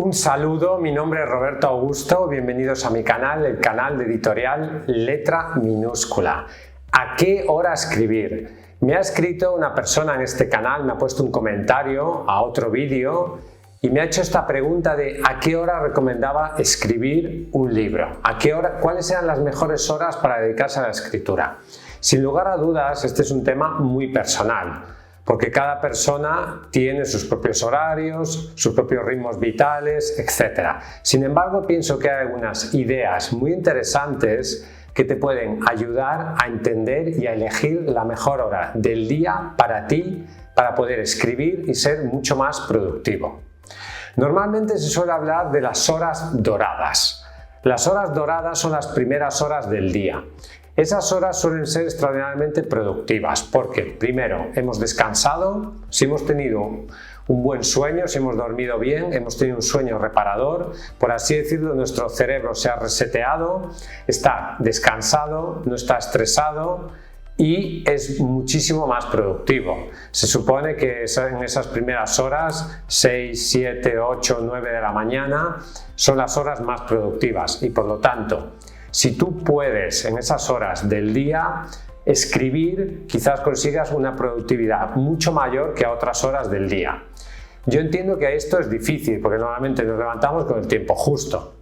Un saludo, mi nombre es Roberto Augusto, bienvenidos a mi canal, el canal de editorial Letra Minúscula. ¿A qué hora escribir? Me ha escrito una persona en este canal, me ha puesto un comentario a otro vídeo y me ha hecho esta pregunta de ¿a qué hora recomendaba escribir un libro? ¿A qué hora, cuáles eran las mejores horas para dedicarse a la escritura? Sin lugar a dudas, este es un tema muy personal, porque cada persona tiene sus propios horarios, sus propios ritmos vitales, etc. Sin embargo, pienso que hay algunas ideas muy interesantes que te pueden ayudar a entender y a elegir la mejor hora del día para ti, para poder escribir y ser mucho más productivo. Normalmente se suele hablar de las horas doradas. Las horas doradas son las primeras horas del día. Esas horas suelen ser extraordinariamente productivas porque, primero, hemos descansado, si hemos tenido un buen sueño, si hemos dormido bien, hemos tenido un sueño reparador, por así decirlo, nuestro cerebro se ha reseteado, está descansado, no está estresado y es muchísimo más productivo. Se supone que en esas primeras horas, 6, 7, 8, 9 de la mañana, son las horas más productivas y por lo tanto, si tú puedes en esas horas del día escribir, quizás consigas una productividad mucho mayor que a otras horas del día. Yo entiendo que esto es difícil porque normalmente nos levantamos con el tiempo justo.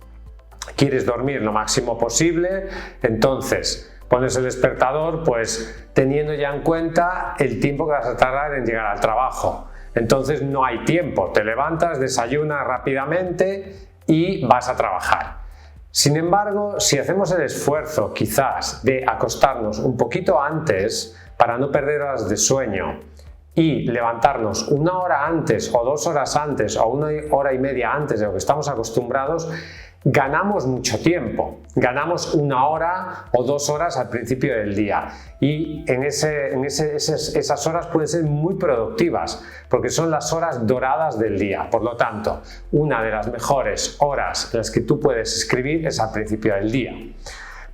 Quieres dormir lo máximo posible, entonces pones el despertador pues teniendo ya en cuenta el tiempo que vas a tardar en llegar al trabajo. Entonces no hay tiempo, te levantas, desayunas rápidamente y vas a trabajar. Sin embargo, si hacemos el esfuerzo quizás de acostarnos un poquito antes para no perder horas de sueño y levantarnos una hora antes o 2 horas antes o 1 hora y media antes de lo que estamos acostumbrados, ganamos mucho tiempo, ganamos 1 hora o 2 horas al principio del día y esas horas pueden ser muy productivas porque son las horas doradas del día. Por lo tanto, una de las mejores horas en las que tú puedes escribir es al principio del día.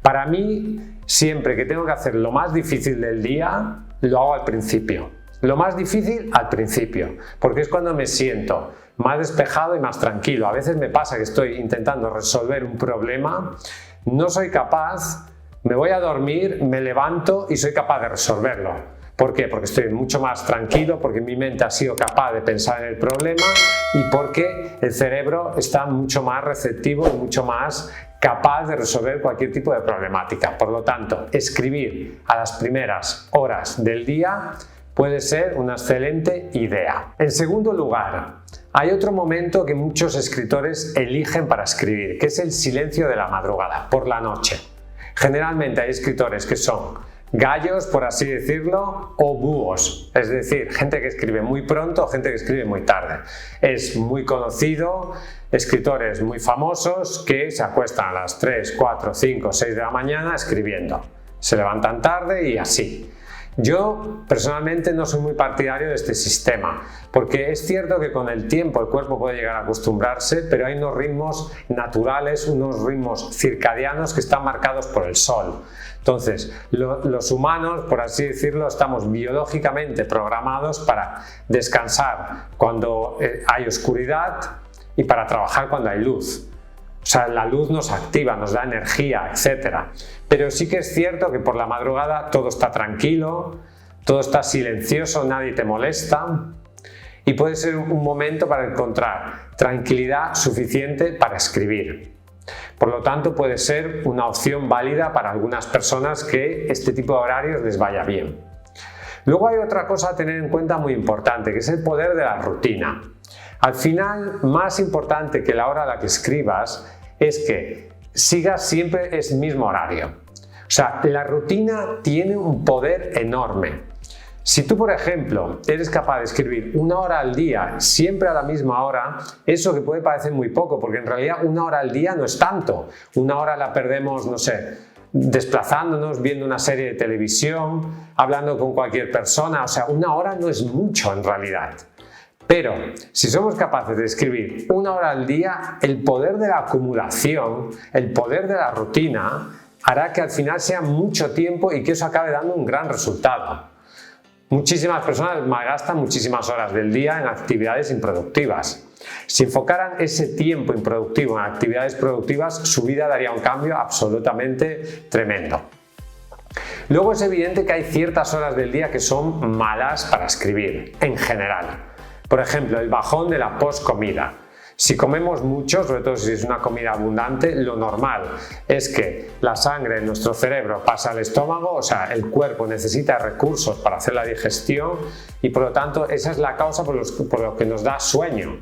Para mí, siempre que tengo que hacer lo más difícil del día, lo hago al principio. Lo más difícil al principio, porque es cuando me siento más despejado y más tranquilo. A veces me pasa que estoy intentando resolver un problema, no soy capaz, me voy a dormir, me levanto y soy capaz de resolverlo. ¿Por qué? Porque estoy mucho más tranquilo, porque mi mente ha sido capaz de pensar en el problema y porque el cerebro está mucho más receptivo y mucho más capaz de resolver cualquier tipo de problemática. Por lo tanto, escribir a las primeras horas del día puede ser una excelente idea. En segundo lugar, hay otro momento que muchos escritores eligen para escribir, que es el silencio de la madrugada, por la noche. Generalmente hay escritores que son gallos, por así decirlo, o búhos, es decir, gente que escribe muy pronto o gente que escribe muy tarde. Es muy conocido, escritores muy famosos que se acuestan a las 3, 4, 5, 6 de la mañana escribiendo. Se levantan tarde y así. Yo personalmente no soy muy partidario de este sistema, porque es cierto que con el tiempo el cuerpo puede llegar a acostumbrarse, pero hay unos ritmos naturales, unos ritmos circadianos que están marcados por el sol. Entonces, los humanos, por así decirlo, estamos biológicamente programados para descansar cuando hay oscuridad y para trabajar cuando hay luz. O sea, la luz nos activa, nos da energía, etc. Pero sí que es cierto que por la madrugada todo está tranquilo, todo está silencioso, nadie te molesta y puede ser un momento para encontrar tranquilidad suficiente para escribir. Por lo tanto, puede ser una opción válida para algunas personas que este tipo de horarios les vaya bien. Luego hay otra cosa a tener en cuenta muy importante, que es el poder de la rutina. Al final, más importante que la hora a la que escribas es que sigas siempre ese mismo horario. O sea, la rutina tiene un poder enorme. Si tú, por ejemplo, eres capaz de escribir 1 hora al día, siempre a la misma hora, eso que puede parecer muy poco, porque en realidad 1 hora al día no es tanto. 1 hora la perdemos, no sé, desplazándonos, viendo una serie de televisión, hablando con cualquier persona. O sea, 1 hora no es mucho en realidad. Pero si somos capaces de escribir 1 hora al día, el poder de la acumulación, el poder de la rutina, hará que al final sea mucho tiempo y que eso acabe dando un gran resultado. Muchísimas personas malgastan muchísimas horas del día en actividades improductivas. Si enfocaran ese tiempo improductivo en actividades productivas, su vida daría un cambio absolutamente tremendo. Luego es evidente que hay ciertas horas del día que son malas para escribir, en general. Por ejemplo, el bajón de la post-comida. Si comemos mucho, sobre todo si es una comida abundante, lo normal es que la sangre en nuestro cerebro pasa al estómago, o sea, el cuerpo necesita recursos para hacer la digestión y por lo tanto esa es la causa por lo que nos da sueño.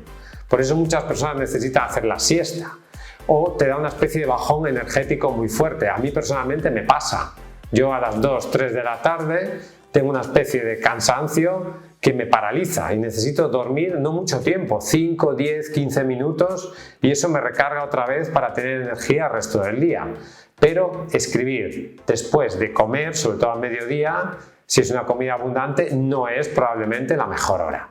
Por eso muchas personas necesitan hacer la siesta o te da una especie de bajón energético muy fuerte. A mí personalmente me pasa. Yo a las 2, 3 de la tarde tengo una especie de cansancio que me paraliza y necesito dormir no mucho tiempo, 5, 10, 15 minutos y eso me recarga otra vez para tener energía el resto del día. Pero escribir después de comer, sobre todo al mediodía, si es una comida abundante, no es probablemente la mejor hora.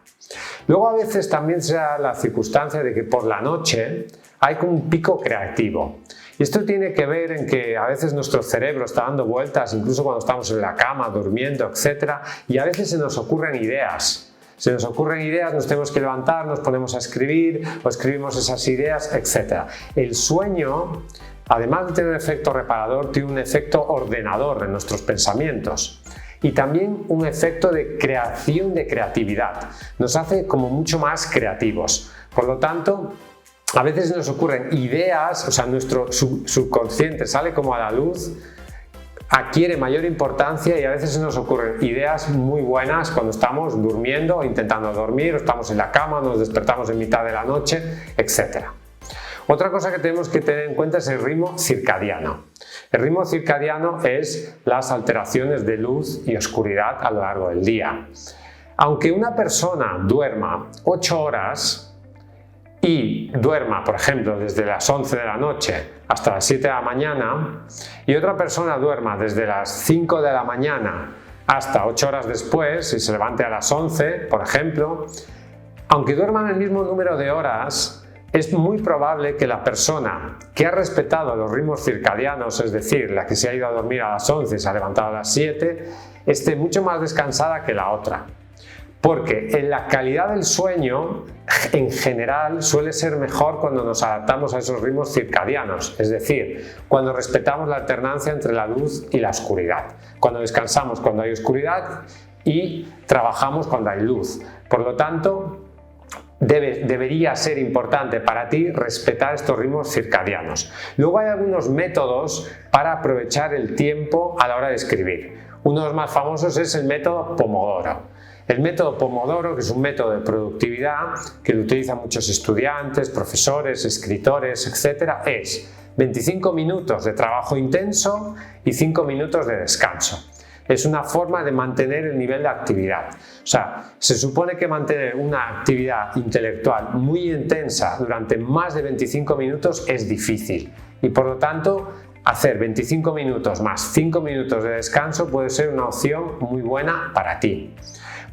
Luego a veces también se da la circunstancia de que por la noche hay como un pico creativo. Y esto tiene que ver en que a veces nuestro cerebro está dando vueltas, incluso cuando estamos en la cama, durmiendo, etc. Y a veces se nos ocurren ideas. Se nos ocurren ideas, nos tenemos que levantar, nos ponemos a escribir o escribimos esas ideas, etc. El sueño, además de tener un efecto reparador, tiene un efecto ordenador en nuestros pensamientos. Y también un efecto de creación de creatividad. Nos hace como mucho más creativos. Por lo tanto, a veces nos ocurren ideas, o sea, nuestro subconsciente sale como a la luz, adquiere mayor importancia y a veces se nos ocurren ideas muy buenas cuando estamos durmiendo o intentando dormir, o estamos en la cama, nos despertamos en mitad de la noche, etc. Otra cosa que tenemos que tener en cuenta es el ritmo circadiano. El ritmo circadiano es las alteraciones de luz y oscuridad a lo largo del día. Aunque una persona duerma 8 horas, y duerma, por ejemplo, desde las 11 de la noche hasta las 7 de la mañana y otra persona duerma desde las 5 de la mañana hasta 8 horas después y se levante a las 11, por ejemplo, aunque duerman el mismo número de horas, es muy probable que la persona que ha respetado los ritmos circadianos, es decir, la que se ha ido a dormir a las 11 y se ha levantado a las 7, esté mucho más descansada que la otra. Porque en la calidad del sueño, en general, suele ser mejor cuando nos adaptamos a esos ritmos circadianos, es decir, cuando respetamos la alternancia entre la luz y la oscuridad, cuando descansamos cuando hay oscuridad y trabajamos cuando hay luz. Por lo tanto, debería ser importante para ti respetar estos ritmos circadianos. Luego hay algunos métodos para aprovechar el tiempo a la hora de escribir. Uno de los más famosos es el método Pomodoro. El método Pomodoro, que es un método de productividad que lo utilizan muchos estudiantes, profesores, escritores, etc., es 25 minutos de trabajo intenso y 5 minutos de descanso. Es una forma de mantener el nivel de actividad. O sea, se supone que mantener una actividad intelectual muy intensa durante más de 25 minutos es difícil y por lo tanto hacer 25 minutos más 5 minutos de descanso puede ser una opción muy buena para ti.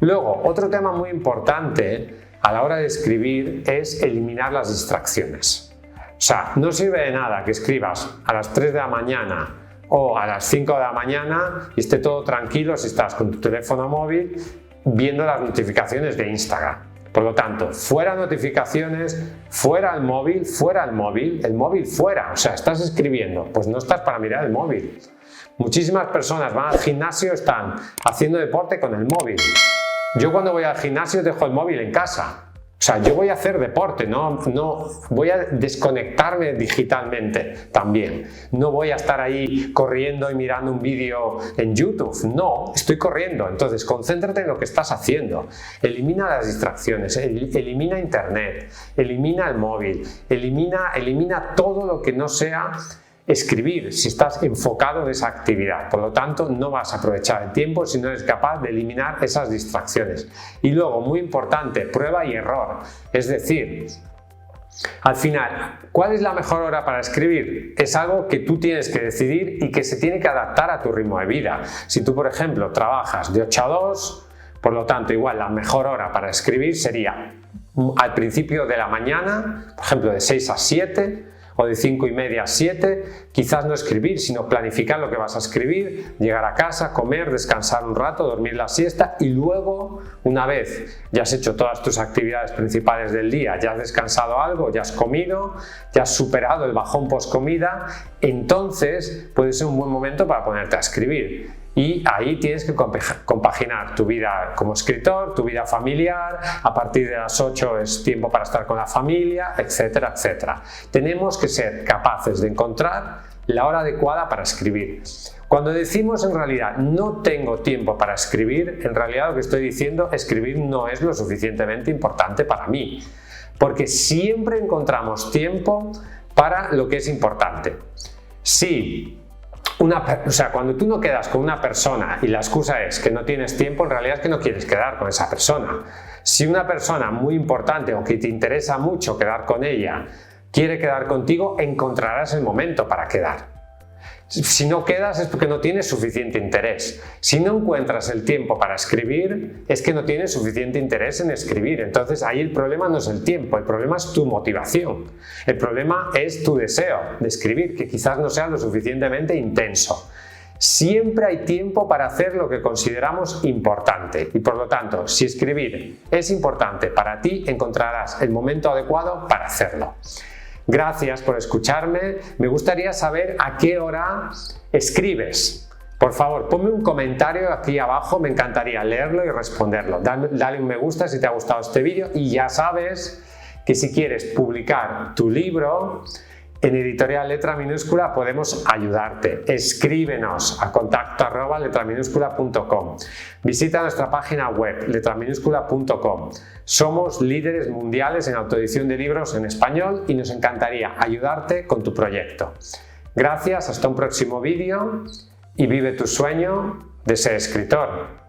Luego, otro tema muy importante a la hora de escribir es eliminar las distracciones. O sea, no sirve de nada que escribas a las 3 de la mañana o a las 5 de la mañana y esté todo tranquilo si estás con tu teléfono móvil viendo las notificaciones de Instagram. Por lo tanto, fuera notificaciones, fuera el móvil fuera. O sea, estás escribiendo, pues no estás para mirar el móvil. Muchísimas personas van al gimnasio, están haciendo deporte con el móvil. Yo cuando voy al gimnasio dejo el móvil en casa. O sea, yo voy a hacer deporte, no voy a desconectarme digitalmente también. No voy a estar ahí corriendo y mirando un vídeo en YouTube. No, estoy corriendo. Entonces, concéntrate en lo que estás haciendo. Elimina las distracciones, elimina internet, elimina el móvil, elimina todo lo que no sea escribir si estás enfocado en esa actividad. Por lo tanto, no vas a aprovechar el tiempo si no eres capaz de eliminar esas distracciones. Y luego, muy importante, prueba y error. Es decir, al final, ¿cuál es la mejor hora para escribir? Es algo que tú tienes que decidir y que se tiene que adaptar a tu ritmo de vida. Si tú, por ejemplo, trabajas de 8 a 2, por lo tanto, igual la mejor hora para escribir sería al principio de la mañana, por ejemplo, de 6 a 7, o de 5:30 a 7, quizás no escribir, sino planificar lo que vas a escribir, llegar a casa, comer, descansar un rato, dormir la siesta y luego, una vez ya has hecho todas tus actividades principales del día, ya has descansado algo, ya has comido, ya has superado el bajón post comida, entonces puede ser un buen momento para ponerte a escribir. Y ahí tienes que compaginar tu vida como escritor, tu vida familiar, a partir de las 8 es tiempo para estar con la familia, etcétera, etcétera. Tenemos que ser capaces de encontrar la hora adecuada para escribir. Cuando decimos en realidad no tengo tiempo para escribir, en realidad lo que estoy diciendo, escribir no es lo suficientemente importante para mí, porque siempre encontramos tiempo para lo que es importante. Sí. Cuando tú no quedas con una persona y la excusa es que no tienes tiempo, en realidad es que no quieres quedar con esa persona. Si una persona muy importante o que te interesa mucho quedar con ella quiere quedar contigo, encontrarás el momento para quedar. Si no quedas es porque no tienes suficiente interés. Si no encuentras el tiempo para escribir, es que no tienes suficiente interés en escribir. Entonces ahí el problema no es el tiempo, el problema es tu motivación. El problema es tu deseo de escribir, que quizás no sea lo suficientemente intenso. Siempre hay tiempo para hacer lo que consideramos importante y por lo tanto, si escribir es importante para ti, encontrarás el momento adecuado para hacerlo. Gracias por escucharme. Me gustaría saber a qué hora escribes. Por favor, ponme un comentario aquí abajo, me encantaría leerlo y responderlo. Dale un me gusta si te ha gustado este vídeo y ya sabes que si quieres publicar tu libro en Editorial Letra Minúscula podemos ayudarte. Escríbenos a contacto@letraminuscula.com. Visita nuestra página web letraminuscula.com. Somos líderes mundiales en autoedición de libros en español y nos encantaría ayudarte con tu proyecto. Gracias, hasta un próximo vídeo y vive tu sueño de ser escritor.